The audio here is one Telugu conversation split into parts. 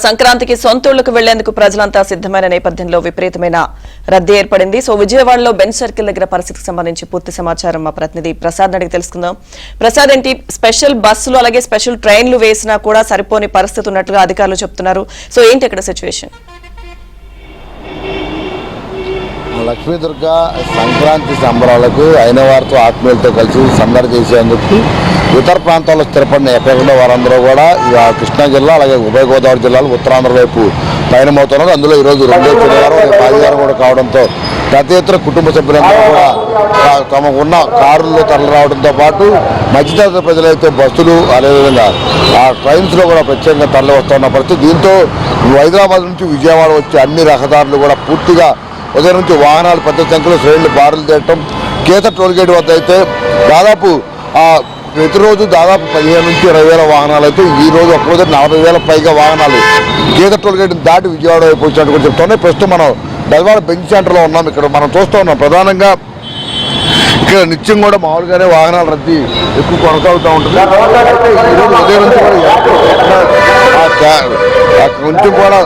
సంక్రాంతికి సొంతూళ్లకు వెళ్లేందుకు ప్రజలంతా సిద్దమైన నేపథ్యంలో విపరీతమైన రద్దీ ఏర్పడింది. సో విజయవాడలో బెంచ్ సర్కిల్ దగ్గర పరిస్థితికి సంబంధించి పూర్తి సమాచారం మా ప్రతినిధి ప్రసాద్ అడిగి తెలుసుకుందాం. ప్రసాద్, ఏంటి స్పెషల్ బస్సులు అలాగే స్పెషల్ ట్రైన్లు వేసినా కూడా సరిపోని పరిస్థితి ఉన్నట్లుగా అధికారులు చెప్తున్నారు. సో ఏంటి అక్కడ సిచ్యువేషన్? లక్ష్మీదుర్గ సంక్రాంతి సంబరాలకు అయిన వారితో ఆత్మీయులతో కలిసి సందడి చేసేందుకు ఇతర ప్రాంతాల్లో స్థిరపడిన ఎక్కడున్న వారందరూ కూడా కృష్ణా జిల్లా అలాగే ఉభయ గోదావరి జిల్లాలు ఉత్తరాంధ్ర వైపు పయనమవుతున్నారు. అందులో ఈరోజు రెండో శనివారం ఆదివారం కూడా కావడంతో పెద్ద ఎత్తున కుటుంబ సభ్యులందరూ కూడా తమకు ఉన్న కారుల్లో తరలి రావడంతో పాటు మధ్యతరగతి ప్రజలైతే బస్సులు అదేవిధంగా ఆ ట్రైన్స్లో కూడా ప్రత్యేకంగా తరలి వస్తున్న పరిస్థితి. దీంతో హైదరాబాద్ నుంచి విజయవాడ వచ్చే అన్ని రహదారులు కూడా పూర్తిగా ఉదయం నుంచి వాహనాలు పెద్ద సంఖ్యలో శ్రేణులు బారులు తీయటం. గీత టోల్గేట్ వద్ద అయితే దాదాపు ప్రతిరోజు దాదాపు 15,000 నుంచి 20,000 వాహనాలు అయితే ఈ రోజు ఒక్కరోజు 40,000 పైగా వాహనాలు గీత టోల్గేట్ దాటి విజయవాడ వైపు వచ్చినట్టు కూడా చెప్తున్నాయి. ప్రస్తుతం మనం బెజవాడ బెంచ్ సెంటర్లో ఉన్నాం. ఇక్కడ మనం చూస్తూ ఉన్నాం ప్రధానంగా ఇక్కడ నిత్యం కూడా మామూలుగానే వాహనాల రద్దీ ఎక్కువ కొనసాగుతూ ఉంటుంది. ఈరోజు ఉదయం నుంచి కూడా కొంచెం కూడా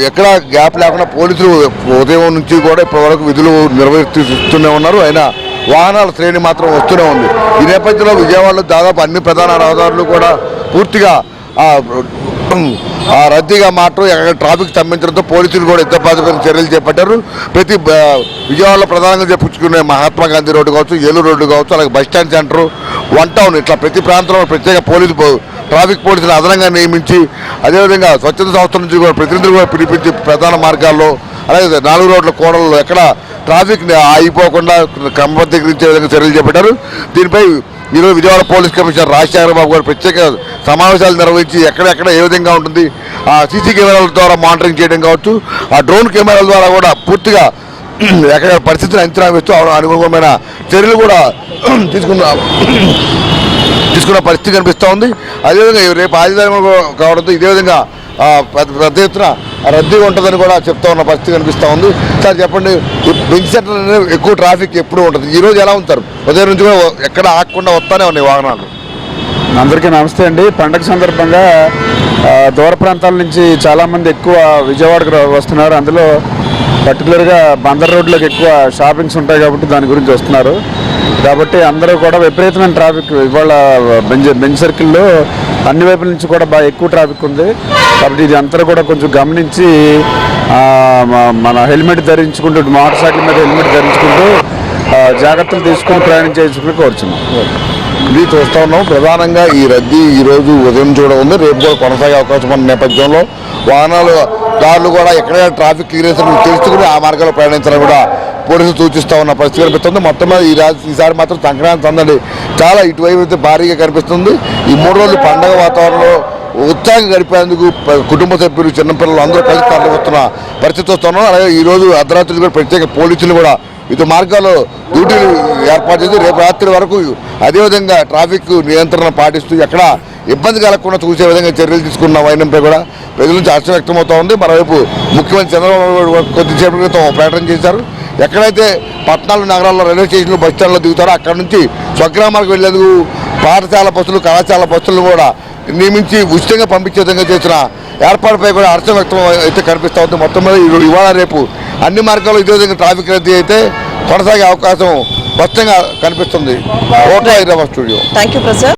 ఎక్కడ గ్యాప్ లేకుండా పోలీసులు ఉదయం నుంచి కూడా ఇప్పటివరకు విధులు నిర్వహిస్తూనే ఉన్నారు. అయినా వాహనాల శ్రేణి మాత్రం వస్తూనే ఉంది. ఈ నేపథ్యంలో విజయవాడలో దాదాపు అన్ని ప్రధాన రహదారులు కూడా పూర్తిగా రద్దీగా మాత్రం ఎక్కడ ట్రాఫిక్ స్తంభించడంతో పోలీసులు కూడా యుద్ధపాతమైన చర్యలు చేపట్టారు. ప్రతి విజయవాడలో ప్రధానంగా చెప్పుకునే మహాత్మా గాంధీ రోడ్డు కావచ్చు, ఏలూరు రోడ్డు కావచ్చు, అలాగే బస్టాండ్ సెంటర్, వన్ టౌన్, ఇట్లా ప్రతి ప్రాంతంలో ప్రత్యేక ట్రాఫిక్ పోలీసులు అదనంగా నియమించి అదేవిధంగా స్వచ్ఛంద సంస్థల నుంచి కూడా ప్రతినిధులు కూడా పిలిపించి ప్రధాన మార్గాల్లో అలాగే 4 రోడ్ల కోడల్లో ఎక్కడ ట్రాఫిక్ ఆగిపోకుండా క్రమబద్ధీకరించే విధంగా చర్యలు చేపట్టారు. దీనిపై ఈరోజు విజయవాడ పోలీస్ కమిషనర్ రాజశేఖర బాబు గారు ప్రత్యేక సమావేశాలు నిర్వహించి ఎక్కడెక్కడ ఏ విధంగా ఉంటుంది సీసీ కెమెరాల ద్వారా మానిటరింగ్ చేయడం కావచ్చు, ఆ డ్రోన్ కెమెరాల ద్వారా కూడా పూర్తిగా ఎక్కడ పరిస్థితిని అంచనా వేస్తూ అనుగుణమైన చర్యలు కూడా తీసుకున్న పరిస్థితి కనిపిస్తూ ఉంది. అదేవిధంగా రేపు ఆదివారం కావడంతో ఇదే విధంగా పెద్ద ఎత్తున రద్దీ ఉంటుందని కూడా చెప్తా ఉన్న పరిస్థితి కనిపిస్తూ ఉంది. సార్ చెప్పండి, బెంచ్ సెంటర్ అనేది ఎక్కువ ట్రాఫిక్ ఎప్పుడు ఉంటుంది, ఈరోజు ఎలా ఉంటారు? ఉదయం నుంచి కూడా ఎక్కడ ఆగకుండా వస్తూనే ఉన్నాయి వాహనాలు. అందరికీ నమస్తే అండి. పండగ సందర్భంగా దూర ప్రాంతాల నుంచి చాలామంది ఎక్కువ విజయవాడకు వస్తున్నారు. అందులో పర్టికులర్గా బందర్ రోడ్లోకి ఎక్కువ షాపింగ్స్ ఉంటాయి కాబట్టి దాని గురించి వస్తున్నారు. కాబట్టి అందరూ కూడా విపరీతమైన ట్రాఫిక్ ఇవాళ బెంచ్ సర్కిల్లో అన్ని వైపుల నుంచి కూడా బాగా ఎక్కువ ట్రాఫిక్ ఉంది. కాబట్టి ఇది అందరూ కూడా కొంచెం గమనించి మన హెల్మెట్ ధరించుకుంటూ మోటార్ సైకిల్ మీద హెల్మెట్ ధరించుకుంటూ జాగ్రత్తలు తీసుకుని ప్రయాణం చేసుకుని కోరుచున్నాం. ఇది చూస్తూ ఉన్నాం. ప్రధానంగా ఈ రద్దీ ఈరోజు ఉదయం కూడా ఉంది, రేపు కూడా కొనసాగే అవకాశం ఉన్న నేపథ్యంలో దారులు కూడా ఎక్కడైనా ట్రాఫిక్ క్లియరెన్స్ తెలుసుకుని ఆ మార్గాల్లో ప్రయాణించాలని కూడా పోలీసులు సూచిస్తూ ఉన్న పరిస్థితి కనిపిస్తుంది. మొత్తం మీద ఈసారి మాత్రం సంక్రాంతి సందడి చాలా ఇటువైపు అయితే భారీగా కనిపిస్తుంది. ఈ 3 రోజులు పండగ వాతావరణంలో ఉత్సాహంగా గడిపేందుకు కుటుంబ సభ్యులు చిన్నపిల్లలు అందరూ కలిసి తరలి వస్తున్న పరిస్థితి వస్తున్నాం. అలాగే ఈరోజు అర్ధరాత్రి కూడా ప్రత్యేక పోలీసులు కూడా వివిధ మార్గాల్లో డ్యూటీలు ఏర్పాటు చేసి రేపు రాత్రి వరకు అదేవిధంగా ట్రాఫిక్ నియంత్రణ పాటిస్తూ ఎక్కడ ఇబ్బంది కలగకుండా చూసే విధంగా చర్యలు తీసుకున్న వైనంపై కూడా ప్రజల నుంచి హర్షం వ్యక్తమవుతూ ఉంది. మరోవైపు ముఖ్యమంత్రి చంద్రబాబు కొద్దిసేపటి క్రితం ప్రకటన చేశారు, ఎక్కడైతే పట్టణాలు నగరాల్లో రైల్వే స్టేషన్లు బస్ స్టాండ్లో దిగుతారో అక్కడ నుంచి స్వగ్రామాలకు వెళ్లేందుకు పాఠశాల బస్సులు కళాశాల బస్సులను కూడా నియమించి ఉచితంగా పంపించే విధంగా చేసిన ఏర్పాటుపై కూడా హర్షం వ్యక్తం అయితే కనిపిస్తూ ఉంది. మొత్తం మీద ఇవాళ రేపు అన్ని మార్గాల్లో ఇదే విధంగా ట్రాఫిక్ రద్దీ అయితే కొనసాగే అవకాశం స్పష్టంగా కనిపిస్తుంది. Hyderabad studio. Thank you Prasad.